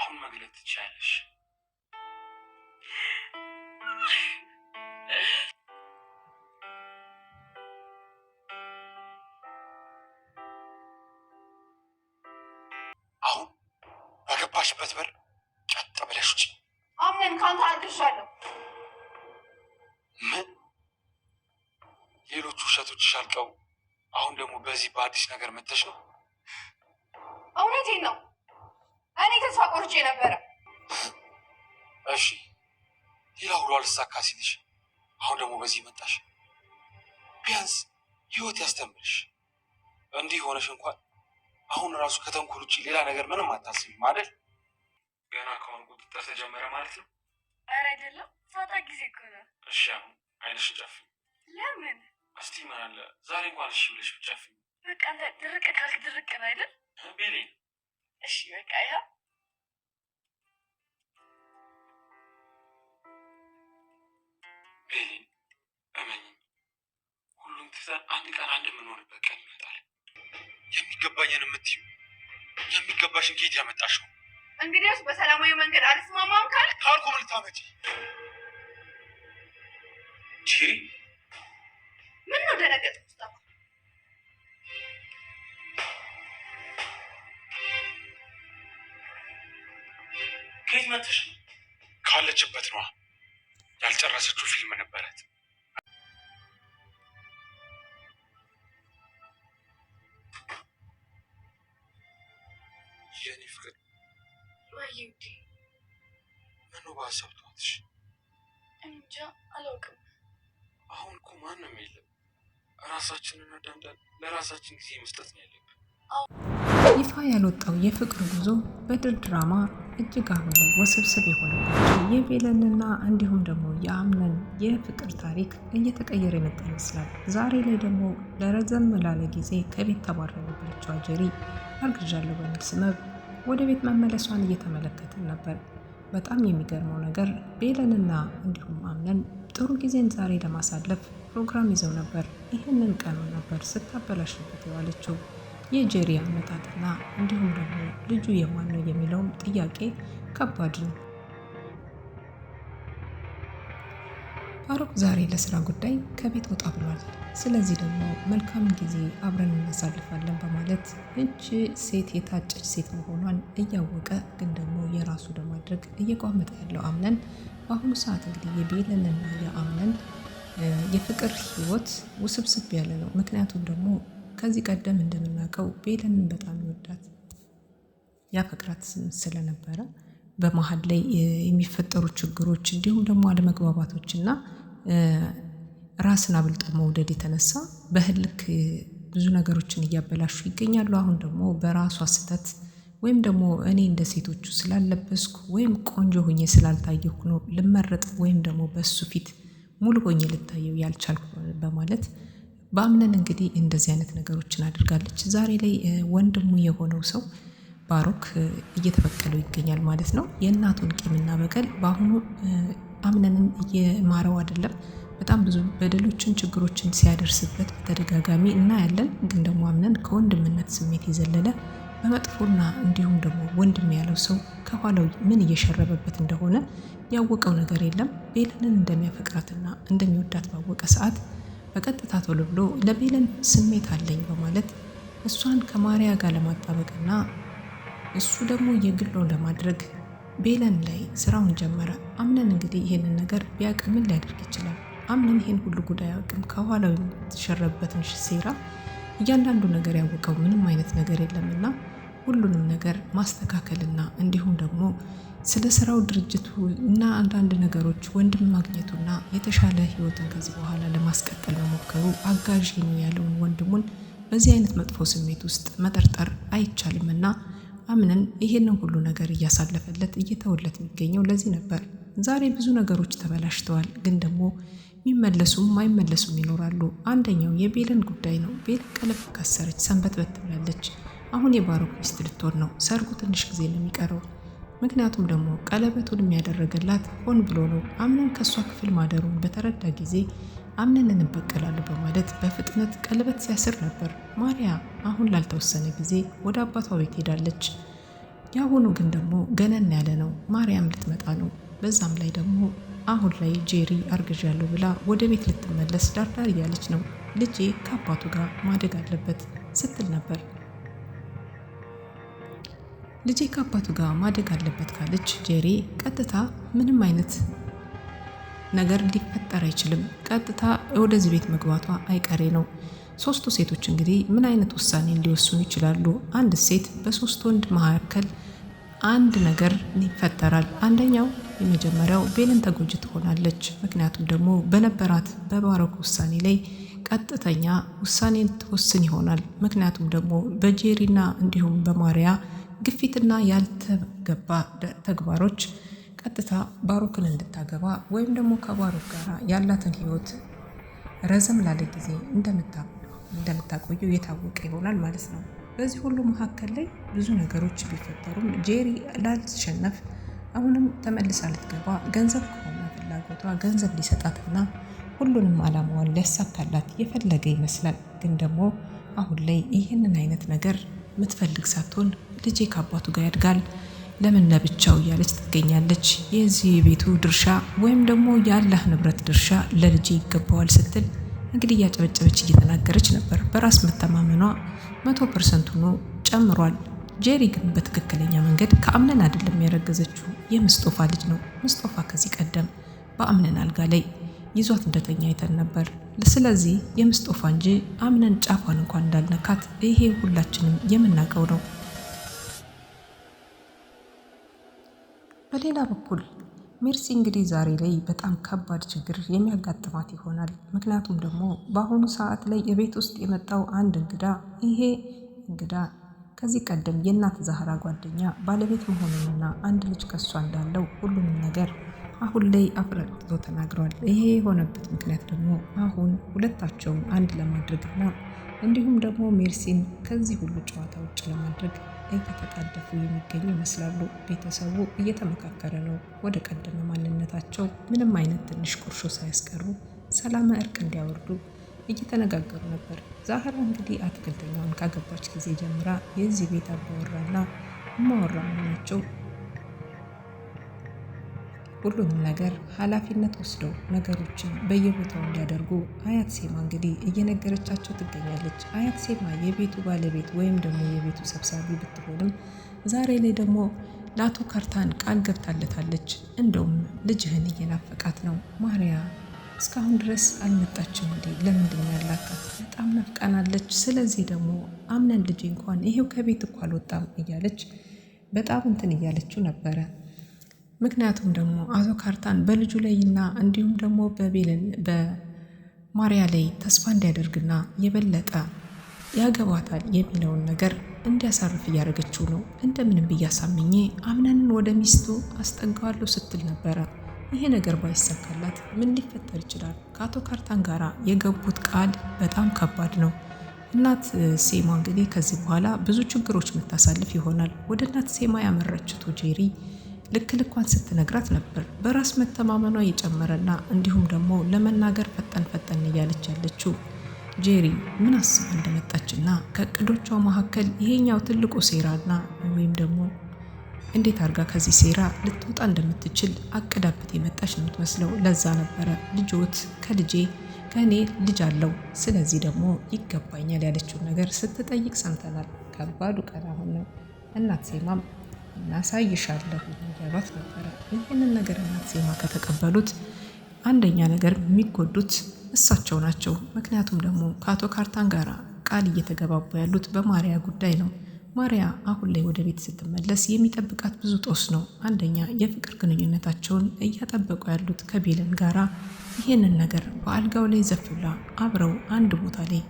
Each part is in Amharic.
አሁን መግለጥ ትችያለሽ። አሁን በገባሽበት በር ቀጥ ብለሽ ውጪ። አምነን ካንተ አድርሻለሁ። ምን? ሌሎቹ ውሸቶችሽ አልቀው አሁን ደግሞ በዚህ በአዲስ ነገር መተሽ ነው? እውነቴን ነው። እኔ ተስፋ ቆርጬ ነበረ። እሺ ሌላ ሁሉ አልሳካ ሲልሽ አሁን ደግሞ በዚህ መጣሽ። ቢያንስ ህይወት ያስተምርሽ። እንዲህ ሆነሽ እንኳን አሁን ራሱ ከተንኮል ውጭ ሌላ ነገር ምንም አታስቢም አይደል? ገና ከሆነ ቁጥጥር ተጀመረ ማለት ነው። ኧረ አይደለም፣ ሳጣ ጊዜ እኮ ነው። እሺ አሁን አይንሽን ጨፍኝ። ለምን? እስቲ ምን አለ ዛሬ እንኳን እሺ ብለሽ ብትጨፍኝ። በቃ አንተ ድርቅ ካልክ ድርቅ ነው አይደል? ቤሌ እሺ በቃ ያ ቤሌ እመኝ፣ ሁሉም ትተን አንድ ቀን አንድ የምንሆንበት ቀን ይመጣል። የሚገባኝን የምትይው የሚገባሽን ጌት ያመጣሽው። እንግዲያውስ በሰላማዊ መንገድ አልስማማም ካልኩ ምን ልታመጪ? ቺሪ ምን ነው ደነገጥ? ሙስጣፋ ከየት መጥተሽ ነው? ካለችበት ነዋ። ያልጨረሰችው ፊልም ነበረት። የኔ ፍቅር ወይ ምኑ በሀሳብ ተዋትሽ? እንጃ አላውቅም። አሁን እኮ ማንም የለም። ራሳችንን አዳምጠን ለራሳችን ጊዜ መስጠት ነው ያለብን። ይፋ ያልወጣው የፍቅር ጉዞ በድር ድራማ እጅግ አሁን ላይ ውስብስብ የሆነባቸው የቤለንና እንዲሁም ደግሞ የአምነን የፍቅር ታሪክ እየተቀየረ የመጣ ይመስላል። ዛሬ ላይ ደግሞ ለረዘም ላለ ጊዜ ከቤት ተባራ የነበረችው ጀሪ አርግዣለሁ በሚል ስበብ ወደ ቤት መመለሷን እየተመለከትን ነበር። በጣም የሚገርመው ነገር ቤለንና እንዲሁም አምነን ጥሩ ጊዜን ዛሬ ለማሳለፍ ፕሮግራም ይዘው ነበር። ይህንን ቀኑን ነበር ስታበላሽበት የዋለችው። የጀሪ አመጣጥና እንዲሁም ደግሞ ልጁ የማን ነው የሚለውም ጥያቄ ከባድ ነው። ባሮክ ዛሬ ለስራ ጉዳይ ከቤት ወጣ ብሏል። ስለዚህ ደግሞ መልካም ጊዜ አብረን እናሳልፋለን በማለት እች ሴት የታጨች ሴት መሆኗን እያወቀ ግን ደግሞ የራሱ ለማድረግ እየቋመጠ ያለው አምነን በአሁኑ ሰዓት እንግዲህ የቤለንና የአምነን የፍቅር ህይወት ውስብስብ ያለ ነው። ምክንያቱም ደግሞ ከዚህ ቀደም እንደምናውቀው ቤለንን በጣም ይወዳት ያፈቅራት ስለነበረ በመሀል ላይ የሚፈጠሩ ችግሮች እንዲሁም ደግሞ አለመግባባቶችና ራስን አብልጦ መውደድ የተነሳ በህልክ ብዙ ነገሮችን እያበላሹ ይገኛሉ። አሁን ደግሞ በራሷ ስህተት ወይም ደግሞ እኔ እንደ ሴቶቹ ስላለበስኩ ወይም ቆንጆ ሆኜ ስላልታየኩ ነው ልመረጥ ወይም ደግሞ በሱ ፊት ሙሉ ሆኜ ልታየው ያልቻልኩ በማለት በአምነን እንግዲህ እንደዚህ አይነት ነገሮችን አድርጋለች። ዛሬ ላይ ወንድሙ የሆነው ሰው ባሮክ እየተበቀለው ይገኛል ማለት ነው። የእናቱን ቂምና በቀል በአሁኑ አምነንን እየማረው አይደለም። በጣም ብዙ በደሎችን ችግሮችን ሲያደርስበት በተደጋጋሚ እናያለን። ግን ደግሞ አምነን ከወንድምነት ስሜት የዘለለ በመጥፎና እንዲሁም ደግሞ ወንድም ያለው ሰው ከኋላው ምን እየሸረበበት እንደሆነ ያወቀው ነገር የለም። ቤለንን እንደሚያፈቅራትና እንደሚወዳት ባወቀ ሰዓት በቀጥታ ቶሎ ብሎ ለቤለን ስሜት አለኝ በማለት እሷን ከማሪያ ጋር ለማጣበቅና እሱ ደግሞ የግሎ ለማድረግ ቤለን ላይ ስራውን ጀመረ። አምነን እንግዲህ ይሄንን ነገር ቢያውቅ ምን ሊያደርግ ይችላል? አምነን ይሄን ሁሉ ጉዳይ አያውቅም። ከኋላው የተሸረበትን ሴራ እያንዳንዱ ነገር ያወቀው ምንም አይነት ነገር የለምና ሁሉንም ነገር ማስተካከልና እንዲሁም ደግሞ ስለ ስራው ድርጅቱ እና አንዳንድ ነገሮች ወንድም ማግኘቱና የተሻለ ህይወትን ከዚህ በኋላ ለማስቀጠል መሞከሩ አጋዥ ነው ያለውን ወንድሙን በዚህ አይነት መጥፎ ስሜት ውስጥ መጠርጠር አይቻልምና አምነን ይሄንን ሁሉ ነገር እያሳለፈለት እየተወለት የሚገኘው ለዚህ ነበር። ዛሬ ብዙ ነገሮች ተበላሽተዋል። ግን ደግሞ የሚመለሱም ማይመለሱም ይኖራሉ። አንደኛው የቤለን ጉዳይ ነው። ቤለን ቀለበት ካሰረች ሰንበትበት ብላለች። አሁን የባሮክ ሚስት ልትሆን ነው። ሰርጉ ትንሽ ጊዜ ነው የሚቀረው። ምክንያቱም ደግሞ ቀለበቱን የሚያደረገላት ሆን ብሎ ነው። አምነን ከሷ ክፍል ማደሩን በተረዳ ጊዜ አምነን እንበቀላለን በማለት በፍጥነት ቀለበት ሲያስር ነበር። ማሪያ አሁን ላልተወሰነ ጊዜ ወደ አባቷ ቤት ሄዳለች። ያሁኑ ግን ደግሞ ገነን ያለ ነው። ማርያም ልትመጣ ነው። በዛም ላይ ደግሞ አሁን ላይ ጄሪ አርግዣለሁ ብላ ወደ ቤት ልትመለስ ዳርዳር እያለች ነው። ልጄ ከአባቱ ጋር ማደግ አለበት ስትል ነበር። ልጄ ከአባቱ ጋር ማደግ አለበት ካለች ጄሪ ቀጥታ ምንም አይነት ነገር ሊፈጠር አይችልም። ቀጥታ ወደዚህ ቤት መግባቷ አይቀሬ ነው። ሶስቱ ሴቶች እንግዲህ ምን አይነት ውሳኔ ሊወስኑ ይችላሉ? አንድ ሴት በሶስት ወንድ መካከል አንድ ነገር ይፈጠራል። አንደኛው የመጀመሪያው ቤልን ተጎጂ ትሆናለች። ምክንያቱም ደግሞ በነበራት በባሮክ ውሳኔ ላይ ቀጥተኛ ውሳኔን ትወስን ይሆናል። ምክንያቱም ደግሞ በጄሪና እንዲሁም በማርያ ግፊትና ያልተገባ ተግባሮች ቀጥታ ባሮክን እንድታገባ ወይም ደግሞ ከባሮክ ጋር ያላትን ህይወት ረዘም ላለ ጊዜ እንደምታቆየው የታወቀ ይሆናል ማለት ነው። በዚህ ሁሉ መካከል ላይ ብዙ ነገሮች ቢፈጠሩም ጄሪ ላልተሸነፍ አሁንም ተመልሳ ልትገባ ገንዘብ ከሆነ ፍላጎቷ ገንዘብ ሊሰጣትና ሁሉንም አላማዋን ሊያሳካላት የፈለገ ይመስላል። ግን ደግሞ አሁን ላይ ይህንን አይነት ነገር የምትፈልግ ሳትሆን ልጄ ከአባቱ ጋር ያድጋል ለምን ለብቻው እያለች ትገኛለች። የዚህ የቤቱ ድርሻ ወይም ደግሞ የአላህ ንብረት ድርሻ ለልጄ ይገባዋል ስትል እንግዲህ እያጨበጨበች እየተናገረች ነበር። በራስ መተማመኗ 100% ሆኖ ጨምሯል። ጄሪ ግን በትክክለኛ መንገድ ከአምነን አይደለም ያረገዘችው፣ የምስጦፋ ልጅ ነው። ምስጦፋ ከዚህ ቀደም በአምነን አልጋ ላይ ይዟት እንደተኛ አይተን ነበር። ስለዚህ የምስጦፋ እንጂ አምነን ጫፏን እንኳን እንዳልነካት ይሄ ሁላችንም የምናውቀው ነው። በሌላ በኩል ሜርሲ እንግዲህ ዛሬ ላይ በጣም ከባድ ችግር የሚያጋጥማት ይሆናል። ምክንያቱም ደግሞ በአሁኑ ሰዓት ላይ የቤት ውስጥ የመጣው አንድ እንግዳ፣ ይሄ እንግዳ ከዚህ ቀደም የእናት ዛህራ ጓደኛ ባለቤት መሆኑንና አንድ ልጅ ከሷ እንዳለው ሁሉንም ነገር አሁን ላይ አፍረጥቶ ተናግሯል። ይሄ የሆነበት ምክንያት ደግሞ አሁን ሁለታቸውን አንድ ለማድረግና እንዲሁም ደግሞ ሜርሲን ከዚህ ሁሉ ጨዋታ ውጭ ለማድረግ እየተጣደፉ የሚገኙ ይመስላሉ። ቤተሰቡ እየተመካከረ ነው። ወደ ቀደመ ማንነታቸው ምንም አይነት ትንሽ ቁርሾ ሳያስቀሩ ሰላም እርቅ እንዲያወርዱ እየተነጋገሩ ነበር። ዛህራ እንግዲህ አትክልተኛውን ካገባች ጊዜ ጀምራ የዚህ ቤት አባወራና እማወራ መሆናቸው ሁሉንም ነገር ኃላፊነት ወስደው ነገሮችን በየቦታው እንዲያደርጉ አያት ሴማ እንግዲህ እየነገረቻቸው ትገኛለች። አያት ሴማ የቤቱ ባለቤት ወይም ደግሞ የቤቱ ሰብሳቢ ብትሆንም ዛሬ ላይ ደግሞ ለአቶ ካርታን ቃል ገብታለታለች። እንደውም ልጅህን እየናፈቃት ነው፣ ማርያ እስካሁን ድረስ አልመጣችም እንዴ? ለምንድን ነው ያላካት? በጣም ናፍቃናለች። ስለዚህ ደግሞ አምነን ልጅ እንኳን ይሄው ከቤት እኮ አልወጣም እያለች በጣም እንትን እያለችው ነበረ። ምክንያቱም ደግሞ አቶ ካርታን በልጁ ላይና እንዲሁም ደግሞ በማርያ ላይ ተስፋ እንዲያደርግና የበለጠ ያገባታል የሚለውን ነገር እንዲያሳርፍ እያደረገችው ነው። እንደምንም ብያሳምኜ አምነንን ወደ ሚስቱ አስጠጋዋለሁ ስትል ነበረ። ይሄ ነገር ባይሳካላት ምን ሊፈጠር ይችላል? ከአቶ ካርታን ጋራ የገቡት ቃል በጣም ከባድ ነው። እናት ሴማ እንግዲህ ከዚህ በኋላ ብዙ ችግሮች የምታሳልፍ ይሆናል። ወደ እናት ሴማ ያመራችው ጄሪ ልክ ልኳን ስትነግራት ነበር። በራስ መተማመኗ የጨመረና እንዲሁም ደግሞ ለመናገር ፈጠን እያለች ያለችው ጄሪ ምን አስባ እንደመጣችና ከእቅዶቿ መካከል ይሄኛው ትልቁ ሴራና ወይም ደግሞ እንዴት አድርጋ ከዚህ ሴራ ልትወጣ እንደምትችል አቅዳበት የመጣች ነው የምትመስለው። ለዛ ነበረ ልጆት ከእኔ ልጅ አለው፣ ስለዚህ ደግሞ ይገባኛል ያለችውን ነገር ስትጠይቅ ሰምተናል። ከባዱ ቀን አሁን ነው። እናት ሴማም እናሳይሻለሁ እያሏት ነበረ። ይህንን ነገር እናት ሴማ ከተቀበሉት አንደኛ ነገር የሚጎዱት እሳቸው ናቸው። ምክንያቱም ደግሞ ከአቶ ካርታን ጋር ቃል እየተገባቡ ያሉት በማርያ ጉዳይ ነው። ማርያ አሁን ላይ ወደ ቤት ስትመለስ የሚጠብቃት ብዙ ጦስ ነው። አንደኛ የፍቅር ግንኙነታቸውን እያጠበቁ ያሉት ከቤለን ጋራ ይህንን ነገር በአልጋው ላይ ዘፍላ አብረው አንድ ቦታ ላይ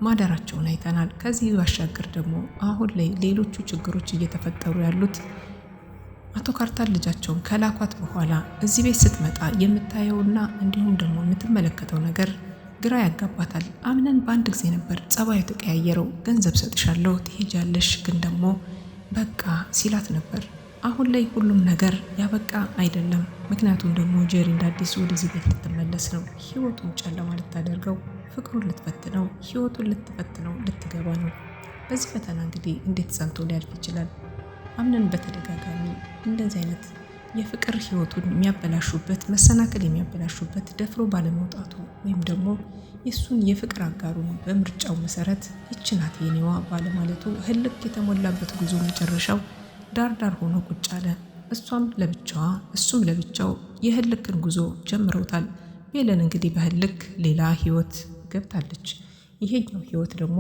ማደራቸውን አይተናል። ከዚህ ባሻገር ደግሞ አሁን ላይ ሌሎቹ ችግሮች እየተፈጠሩ ያሉት አቶ ካርታን ልጃቸውን ከላኳት በኋላ እዚህ ቤት ስትመጣ የምታየውና እንዲሁም ደግሞ የምትመለከተው ነገር ግራ ያጋባታል። አምነን በአንድ ጊዜ ነበር ጸባዩ ተቀያየረው። ገንዘብ ሰጥሻለሁ ትሄጃለሽ፣ ግን ደግሞ በቃ ሲላት ነበር። አሁን ላይ ሁሉም ነገር ያበቃ አይደለም። ምክንያቱም ደግሞ ጄሪ እንዳዲስ ወደዚህ ቤት ልትመለስ ነው። ህይወቱን ጨለማ ልታደርገው፣ ፍቅሩን ልትፈትነው፣ ህይወቱን ልትፈትነው ልትገባ ነው። በዚህ ፈተና እንግዲህ እንዴት ጸንቶ ሊያልፍ ይችላል? አምነን በተደጋጋሚ እንደዚህ አይነት የፍቅር ህይወቱን የሚያበላሹበት መሰናክል የሚያበላሹበት ደፍሮ ባለመውጣቱ ወይም ደግሞ የሱን የፍቅር አጋሩን በምርጫው መሰረት ይችናት የኔዋ ባለማለቱ ህልክ የተሞላበት ጉዞ መጨረሻው ዳር ሆኖ ቁጭ አለ። እሷም ለብቻዋ እሱም ለብቻው የህልክን ጉዞ ጀምረውታል። ሜለን እንግዲህ በህልክ ሌላ ህይወት ገብታለች። ይሄኛው ህይወት ደግሞ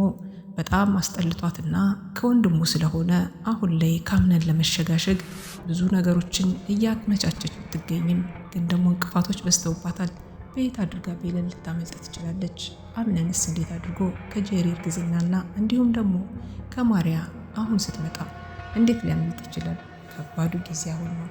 በጣም አስጠልቷትና ከወንድሙ ስለሆነ አሁን ላይ ካምነን ለመሸጋሸግ ብዙ ነገሮችን እያመቻቸች ብትገኝም ግን ደግሞ እንቅፋቶች በዝተውባታል። በየት አድርጋ ቤለን ልታመልጥ ትችላለች? አምነንስ እንዴት አድርጎ ከጄሪ እርግዝናና እንዲሁም ደግሞ ከማሪያ አሁን ስትመጣ እንዴት ሊያመልጥ ይችላል? ከባዱ ጊዜ አሁን ነው።